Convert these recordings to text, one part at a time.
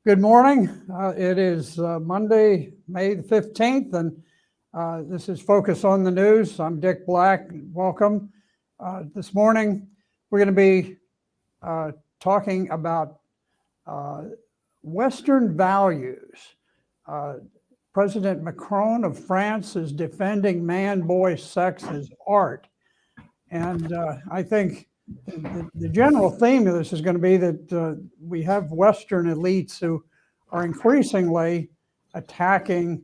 Good morning. It is Monday, May the 15th, and this is Focus on the News. I'm Dick Black. Welcome. This morning, we're going to be talking about Western values. President Macron of France is defending man-boy sex as art. And I think the general theme of this is going to be that we have Western elites who are increasingly attacking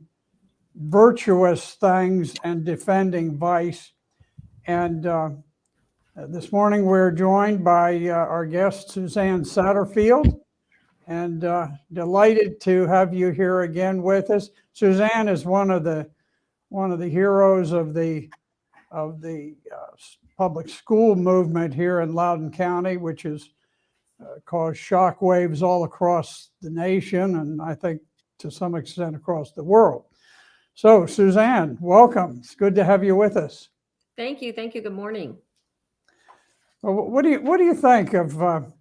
virtuous things and defending vice. And this morning we're joined by our guest, Suzanne Satterfield, and delighted to have you here again with us. Suzanne is one of the heroes of the public school movement here in Loudoun County, which has caused shockwaves all across the nation, and I think to some extent across the world. So, Suzanne, welcome. It's good to have you with us. Thank you. Thank you. Good morning. Well, what do you think of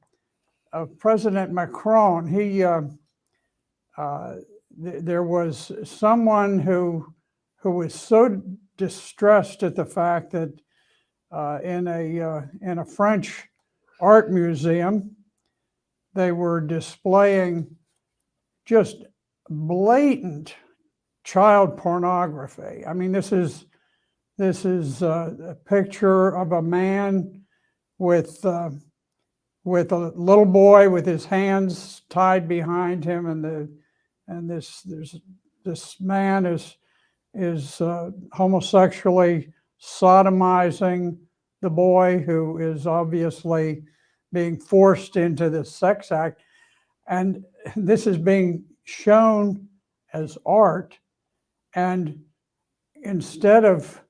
President Macron? There was someone who was so distressed at the fact that in a French art museum, they were displaying just blatant child pornography. I mean, this is a picture of a man with a little boy with his hands tied behind him, and this man is homosexually sodomizing the boy, who is obviously being forced into this sex act. And this is being shown as art. And instead of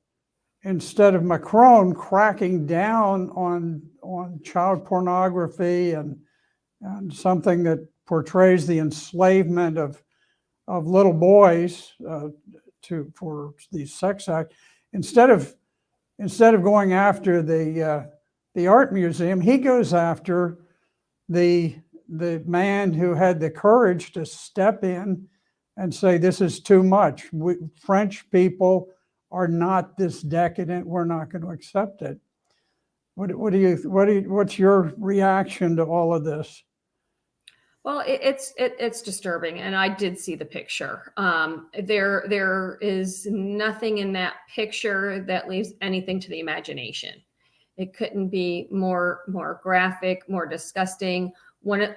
Macron cracking down on child pornography and something that portrays the enslavement of little boys for these sex acts, instead of going after the art museum, he goes after the man who had the courage to step in and say, this is too much. French people are not this decadent. We're not going to accept it. What's your reaction to all of this? Well, it's disturbing, and I did see the picture. There is nothing in that picture that leaves anything to the imagination. It couldn't be more graphic, more disgusting. One of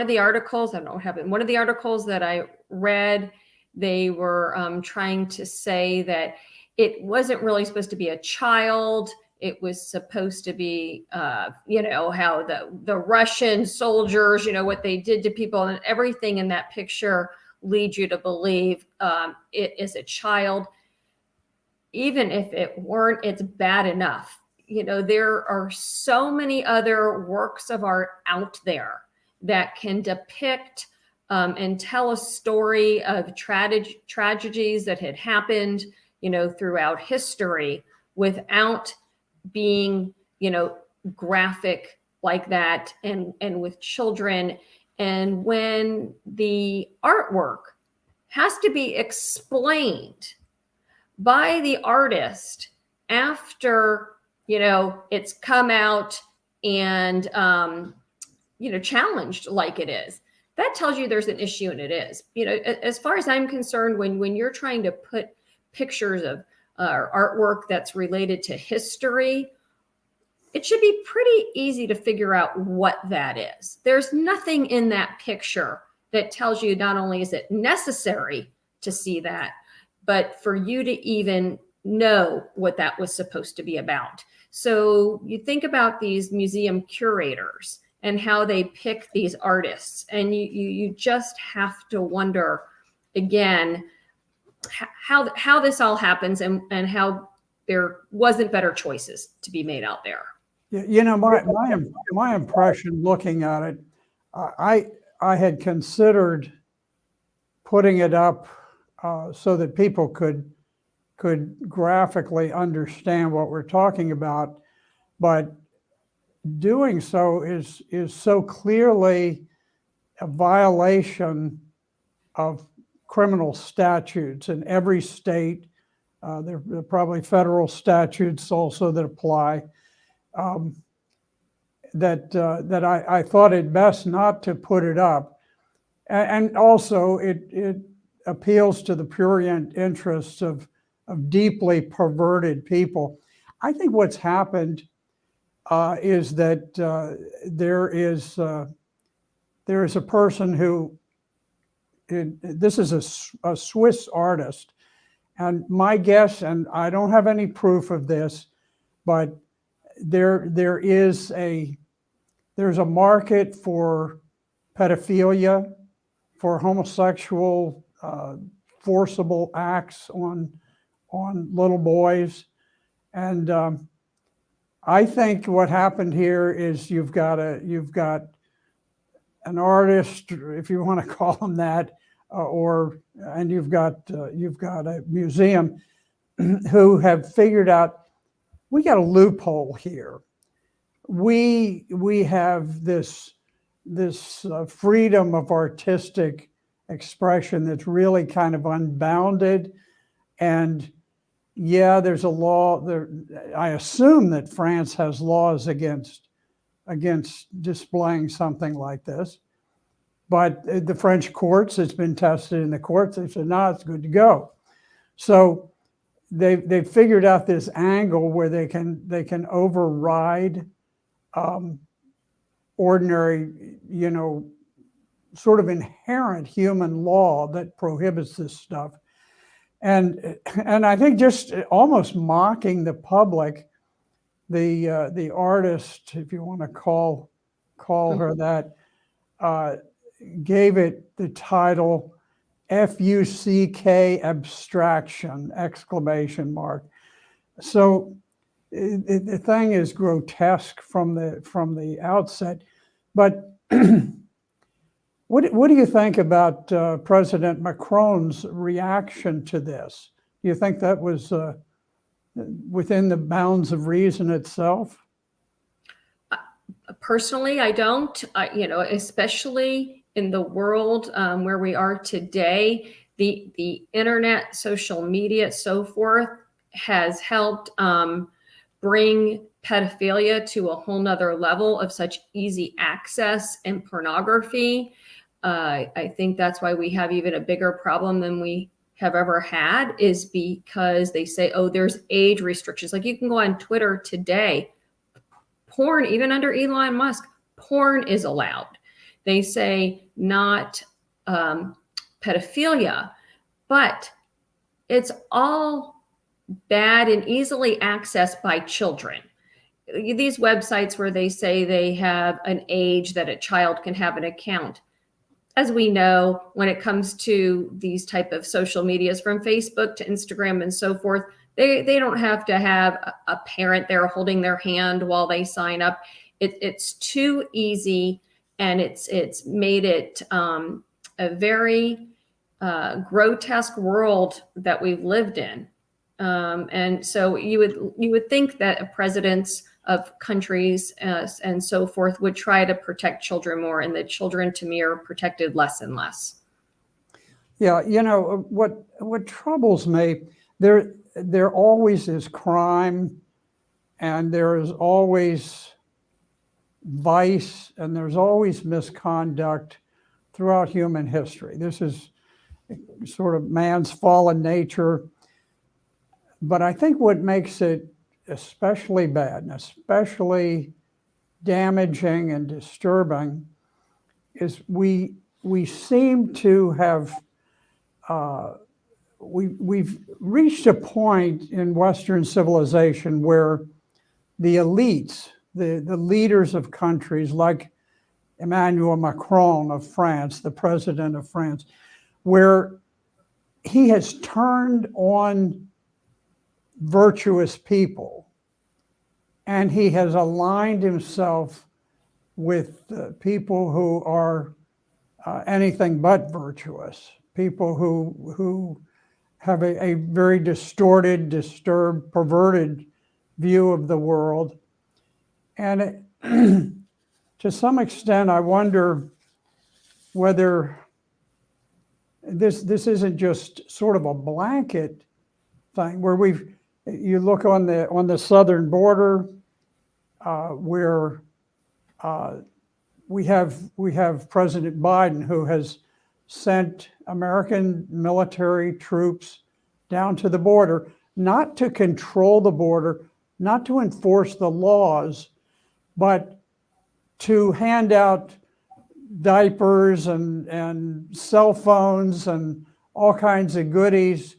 the articles, I don't know what happened. One of the articles that I read, they were trying to say that it wasn't really supposed to be a child. It was supposed to be, how the Russian soldiers, what they did to people, and everything in that picture leads you to believe it is a child. Even if it weren't, it's bad enough. There are so many other works of art out there that can depict and tell a story of tragedies that had happened, throughout history without being, graphic like that and with children. And when the artwork has to be explained by the artist after, it's come out and, challenged like it is, that tells you there's an issue, and it is. As far as I'm concerned, when you're trying to put pictures of artwork that's related to history, it should be pretty easy to figure out what that is. There's nothing in that picture that tells you not only is it necessary to see that, but for you to even know what that was supposed to be about. So you think about these museum curators and how they pick these artists, and you just have to wonder again how this all happens and how there wasn't better choices to be made out there. My impression looking at it, I had considered putting it up so that people could graphically understand what we're talking about, but doing so is so clearly a violation of criminal statutes in every state. There are probably federal statutes also that apply. That I thought it best not to put it up, and also it appeals to the prurient interests of deeply perverted people. I think what's happened is that there is a person who, this is a Swiss artist, and my guess, and I don't have any proof of this, but there's a market for pedophilia, for homosexual forcible acts on little boys, and I think what happened here is you've got an artist, if you want to call him that, and you've got a museum who have figured out, we got a loophole here. We have this freedom of artistic expression that's really kind of unbounded, and yeah, there's a law there. I assume that France has laws against displaying something like this, but the French courts, it's been tested in the courts. They said, no, it's good to go. So they've figured out this angle where they can override ordinary, sort of inherent human law that prohibits this stuff. And I think just almost mocking the public, the artist, if you want to call her that, gave it the title FUCK abstraction, exclamation mark. So the thing is grotesque from the outset. But what do you think about President Macron's reaction to this? Do you think that was within the bounds of reason itself? Personally, I don't. Especially in the world where we are today, the internet, social media, so forth, has helped bring pedophilia to a whole nother level of such easy access and pornography. I think that's why we have even a bigger problem than we have ever had, is because they say, oh, there's age restrictions. Like, you can go on Twitter today, porn, even under Elon Musk, porn is allowed. They say not pedophilia, but it's all bad and easily accessed by children. These websites where they say they have an age that a child can have an account. As we know, when it comes to these type of social medias, from Facebook to Instagram and so forth, they don't have to have a parent there holding their hand while they sign up. It's too easy, and it's made it a very grotesque world that we've lived in. And so you would think that presidents of countries and so forth would try to protect children more, and that children, to me, are protected less and less. Yeah, what troubles me, there always is crime, and there is always vice, and there's always misconduct throughout human history. This is sort of man's fallen nature. But I think what makes it especially bad and especially damaging and disturbing is we seem to have we've reached a point in Western civilization where the elites, the leaders of countries like Emmanuel Macron of France, the president of France, where he has turned on virtuous people, and he has aligned himself with people who are anything but virtuous, people who have a very distorted, disturbed, perverted view of the world. And to some extent, I wonder whether this isn't just sort of a blanket thing where you look on the southern border, where we have President Biden, who has sent American military troops down to the border, not to control the border, not to enforce the laws, but to hand out diapers and cell phones and all kinds of goodies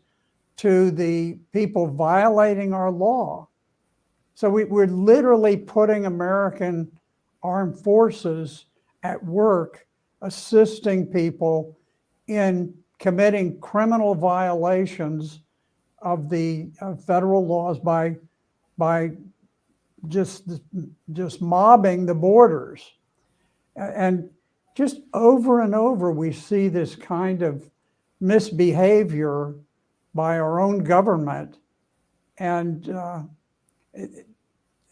to the people violating our law. So we're literally putting American armed forces at work, assisting people in committing criminal violations of the federal laws by just mobbing the borders. And just over and over, we see this kind of misbehavior by our own government. And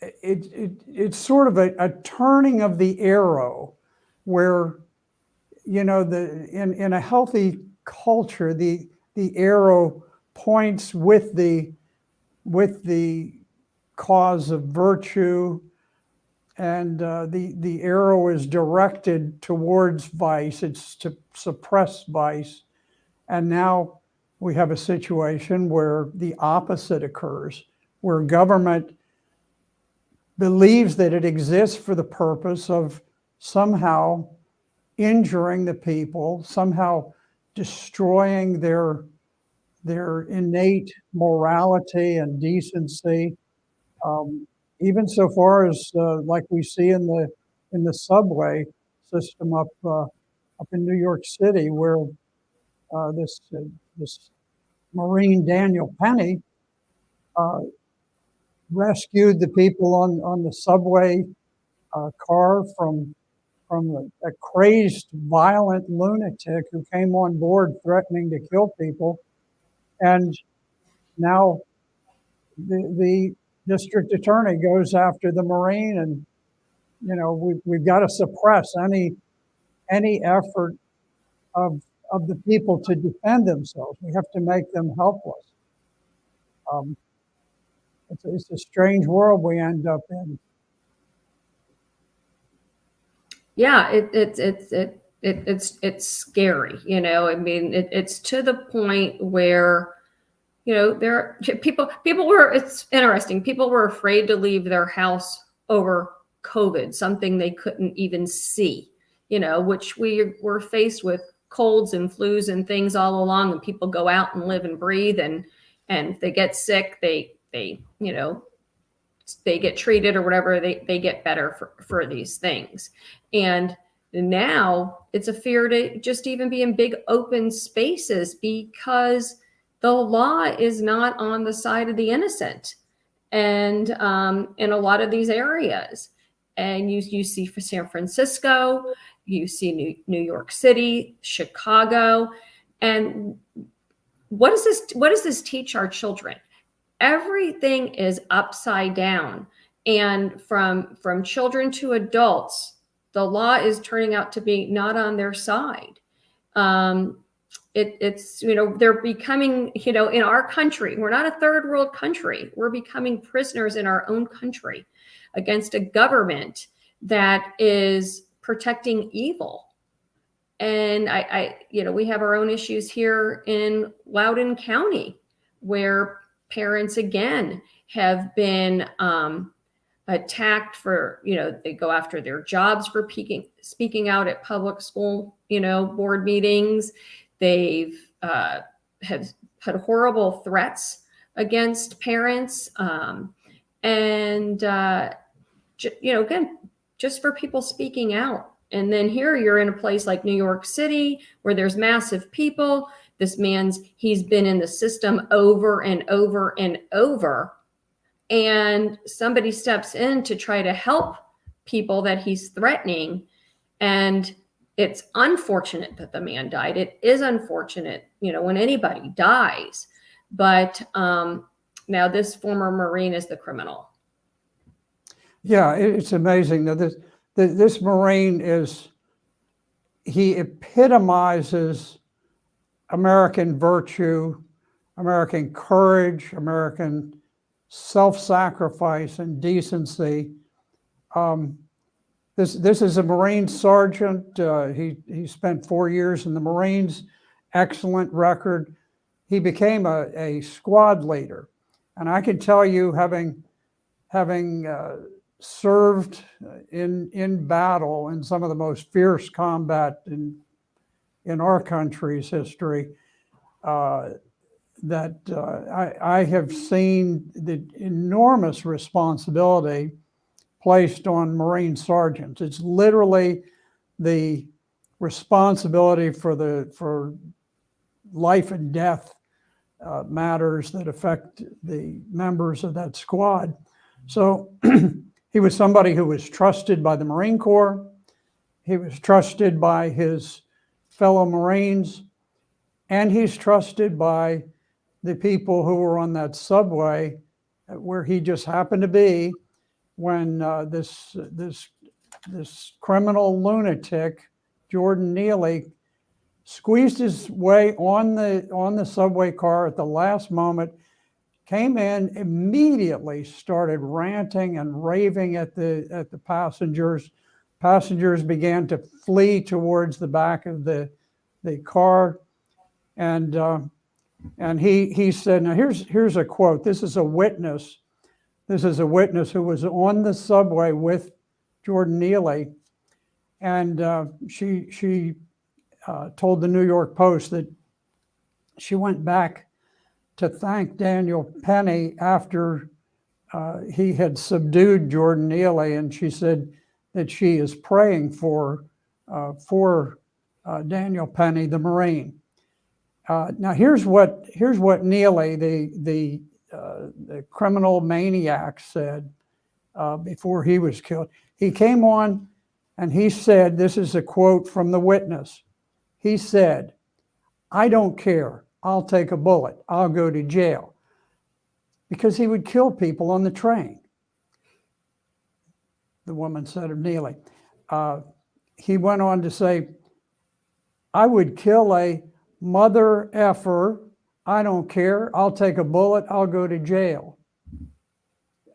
it's sort of a turning of the arrow where, in a healthy culture, the arrow points with the cause of virtue, and the arrow is directed towards vice. It's to suppress vice. And now we have a situation where the opposite occurs, where government believes that it exists for the purpose of somehow injuring the people, somehow destroying their innate morality and decency, even so far as like we see in the subway system up in New York City, where this Marine Daniel Penny rescued the people on the subway car from a crazed, violent lunatic who came on board threatening to kill people. And now the district attorney goes after the Marine, and we've got to suppress any effort of the people to defend themselves. We have to make them helpless. It's a strange world we end up in. Yeah, it's scary. I mean, it's to the point where people were. It's interesting. People were afraid to leave their house over COVID, something they couldn't even see. Which we were faced with colds and flus and things all along, and people go out and live and breathe, and if they get sick, they get treated or whatever, they get better for these things. And now it's a fear to just even be in big open spaces, because the law is not on the side of the innocent, and in a lot of these areas. And you see for San Francisco, you see New York City, Chicago. And what does this teach our children? Everything is upside down. And from children to adults, the law is turning out to be not on their side. It's they're becoming, in our country, we're not a third world country. We're becoming prisoners in our own country against a government that is protecting evil. And we have our own issues here in Loudoun County, where parents again have been attacked for, they go after their jobs for speaking out at public school, board meetings. They've have had horrible threats against parents. Again, just for people speaking out. And then here you're in a place like New York City, where there's massive people. This he's been in the system over and over and over. And somebody steps in to try to help people that he's threatening. And it's unfortunate that the man died. It is unfortunate, when anybody dies. But now this former Marine is the criminal. Yeah, it's amazing. Now, this Marine he epitomizes American virtue, American courage, American self-sacrifice and decency. This is a Marine sergeant. He spent 4 years in the Marines, excellent record. He became a squad leader. And I can tell you, having served in battle in some of the most fierce combat in our country's history, that I have seen the enormous responsibility placed on Marine sergeants. It's literally the responsibility for life and death matters that affect the members of that squad. So he was somebody who was trusted by the Marine Corps. He was trusted by his fellow Marines, and he's trusted by the people who were on that subway where he just happened to be when this criminal lunatic, Jordan Neely, squeezed his way on the subway car at the last moment, came in, immediately started ranting and raving at the passengers. Passengers began to flee towards the back of the car, and he said, now here's a quote. This is a witness. This is a witness who was on the subway with Jordan Neely, and she told the New York Post that she went back to thank Daniel Penny after he had subdued Jordan Neely, and she said that she is praying for Daniel Penny, the Marine. Now here's what Neely, the criminal maniac, said before he was killed. He came on and he said, this is a quote from the witness. He said, "I don't care. I'll take a bullet. I'll go to jail." Because he would kill people on the train, the woman said of Neely. He went on to say, "I would kill a mother effer. I don't care. I'll take a bullet. I'll go to jail."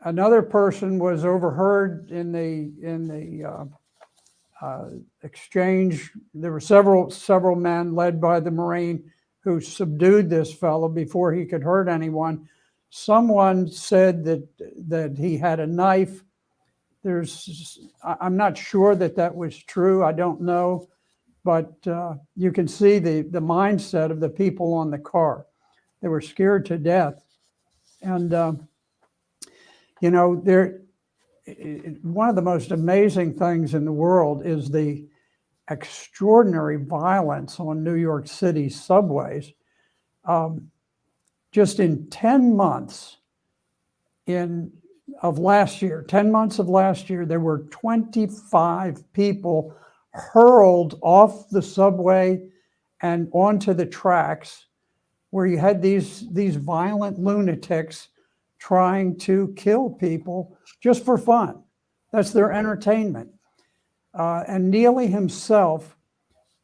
Another person was overheard in the exchange. There were several men led by the Marine who subdued this fellow before he could hurt anyone. Someone said that he had a knife. I'm not sure that was true. I don't know, but you can see the mindset of the people on the car. They were scared to death, and one of the most amazing things in the world is the extraordinary violence on New York City subways. Just in 10 months of last year, there were 25 people hurled off the subway and onto the tracks, where you had these violent lunatics trying to kill people just for fun. That's their entertainment. And Neely himself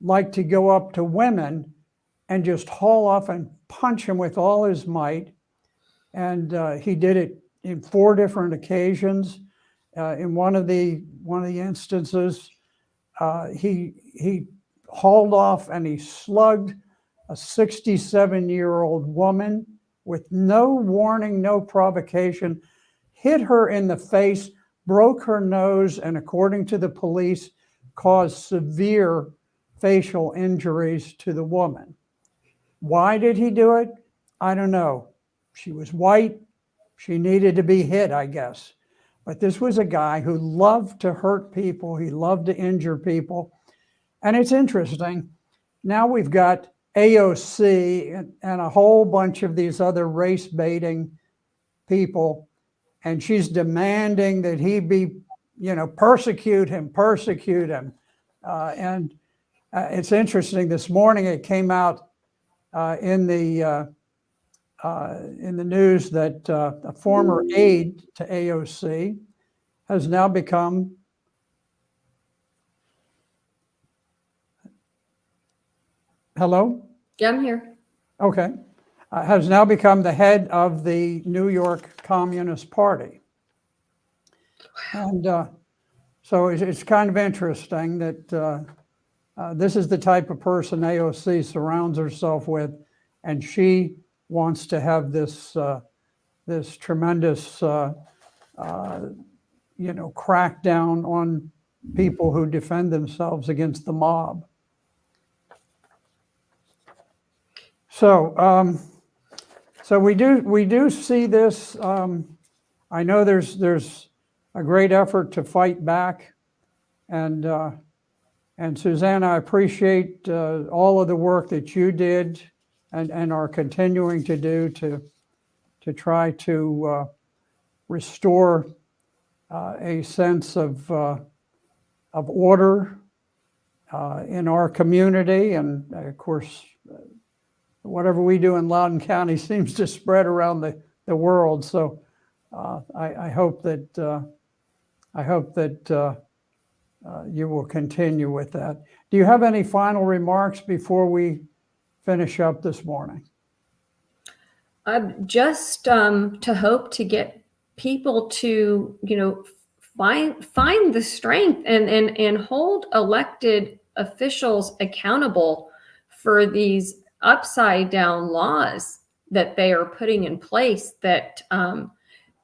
liked to go up to women and just haul off and punch them with all his might. And he did it in 4 different occasions. In one of the instances, he hauled off and he slugged a 67-year-old woman with no warning, no provocation, hit her in the face, broke her nose, and according to the police, caused severe facial injuries to the woman. Why did he do it? I don't know. She was white. She needed to be hit, I guess. But this was a guy who loved to hurt people. He loved to injure people. And it's interesting. Now we've got AOC and a whole bunch of these other race-baiting people, and she's demanding that he be, persecute him. And it's interesting. This morning it came out in the news that a former aide to AOC has now become Hello? Yeah, I'm here. Okay. Has now become the head of the New York Communist Party. And so it's kind of interesting that this is the type of person AOC surrounds herself with, and she wants to have this this tremendous crackdown on people who defend themselves against the mob. So so we do see this. I know there's a great effort to fight back, and Suzanne, I appreciate all of the work that you did and are continuing to do to try to restore a sense of order in our community, and of course, whatever we do in Loudoun County seems to spread around the world. So I hope that you will continue with that. Do you have any final remarks before we finish up this morning? Just to hope to get people to, find the strength and hold elected officials accountable for these upside down laws that they are putting in place that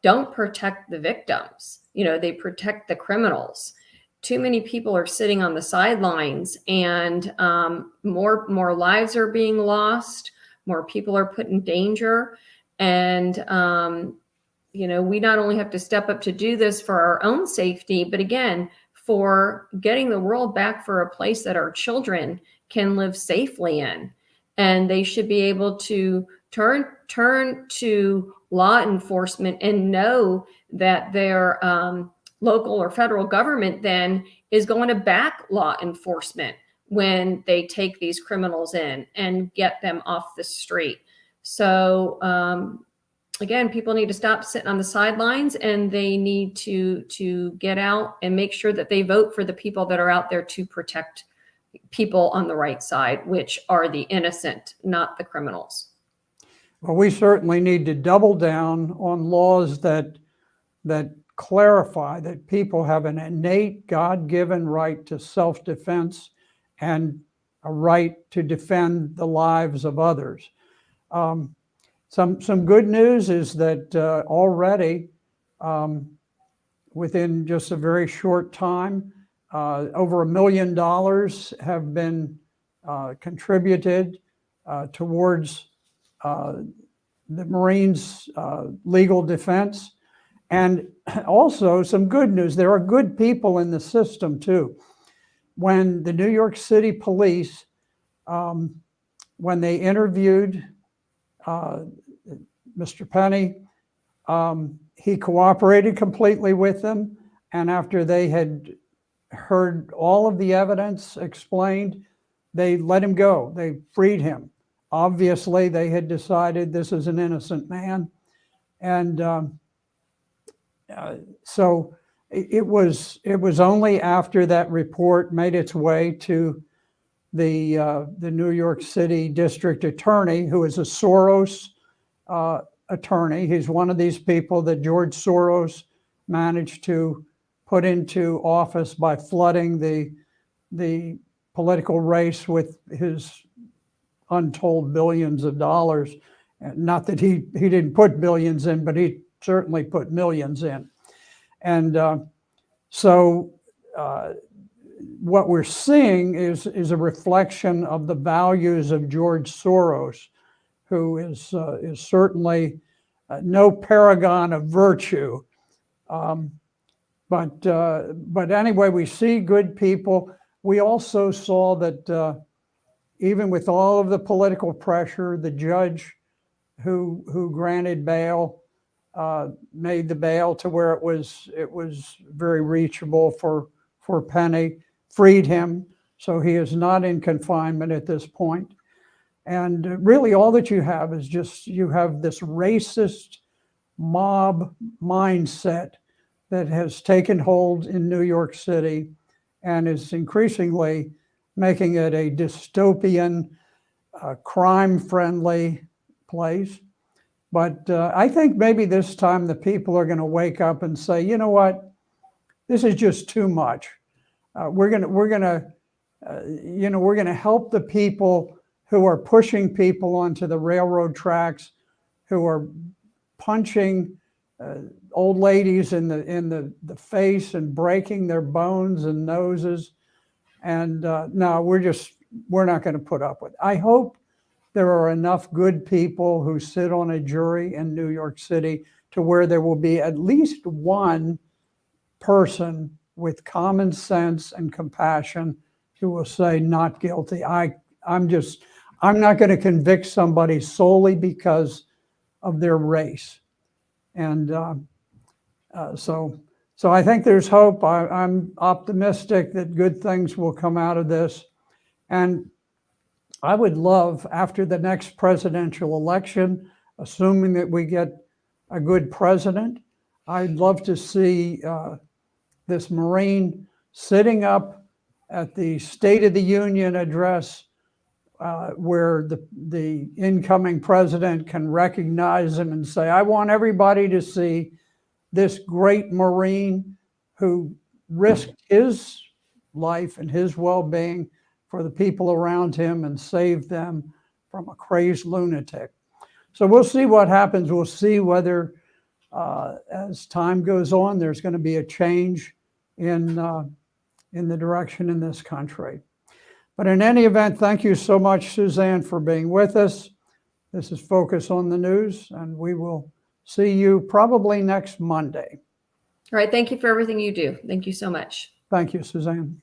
don't protect the victims. They protect the criminals. Too many people are sitting on the sidelines, and more lives are being lost. More people are put in danger. And, we not only have to step up to do this for our own safety, but again, for getting the world back for a place that our children can live safely in. And they should be able to turn to law enforcement and know that their local or federal government then is going to back law enforcement when they take these criminals in and get them off the street. So again, people need to stop sitting on the sidelines, and they need to get out and make sure that they vote for the people that are out there to protect people on the right side, which are the innocent, not the criminals. Well, we certainly need to double down on laws that clarify that people have an innate God-given right to self-defense and a right to defend the lives of others. Some good news is that already, within just a very short time, over $1 million have been contributed towards the Marines' legal defense. And also some good news, there are good people in the system too. When the New York City police, when they interviewed Mr. Penny, he cooperated completely with them. And after they had heard all of the evidence explained, they let him go. They freed him. Obviously, they had decided this is an innocent man. And so it was only after that report made its way to the New York City district attorney, who is a Soros attorney. He's one of these people that George Soros managed to put into office by flooding the political race with his untold billions of dollars. Not that he didn't put billions in, but he certainly put millions in. And so what we're seeing is a reflection of the values of George Soros, who is certainly no paragon of virtue. But anyway, we see good people. We also saw that even with all of the political pressure, the judge who granted bail made the bail to where it was very reachable for Penny, freed him, so he is not in confinement at this point. And really all that you have is you have this racist mob mindset that has taken hold in New York City and is increasingly making it a dystopian crime-friendly place. But I think maybe this time the people are going to wake up and say, you know what, this is just too much. We're gonna help the people who are pushing people onto the railroad tracks, who are punching old ladies in the face and breaking their bones and noses. And no, we're not going to put up with it. I hope there are enough good people who sit on a jury in New York City to where there will be at least one person with common sense and compassion who will say not guilty. I'm not going to convict somebody solely because of their race. And so I think there's hope. I'm optimistic that good things will come out of this. And I would love, after the next presidential election, assuming that we get a good president, I'd love to see this Marine sitting up at the State of the Union address where the incoming president can recognize him and say, I want everybody to see this great Marine who risked his life and his well-being for the people around him and saved them from a crazed lunatic. So we'll see what happens. We'll see whether as time goes on, there's going to be a change in the direction in this country. But in any event, thank you so much, Suzanne, for being with us. This is Focus on the News, and we will see you probably next Monday. All right. Thank you for everything you do. Thank you so much. Thank you, Suzanne.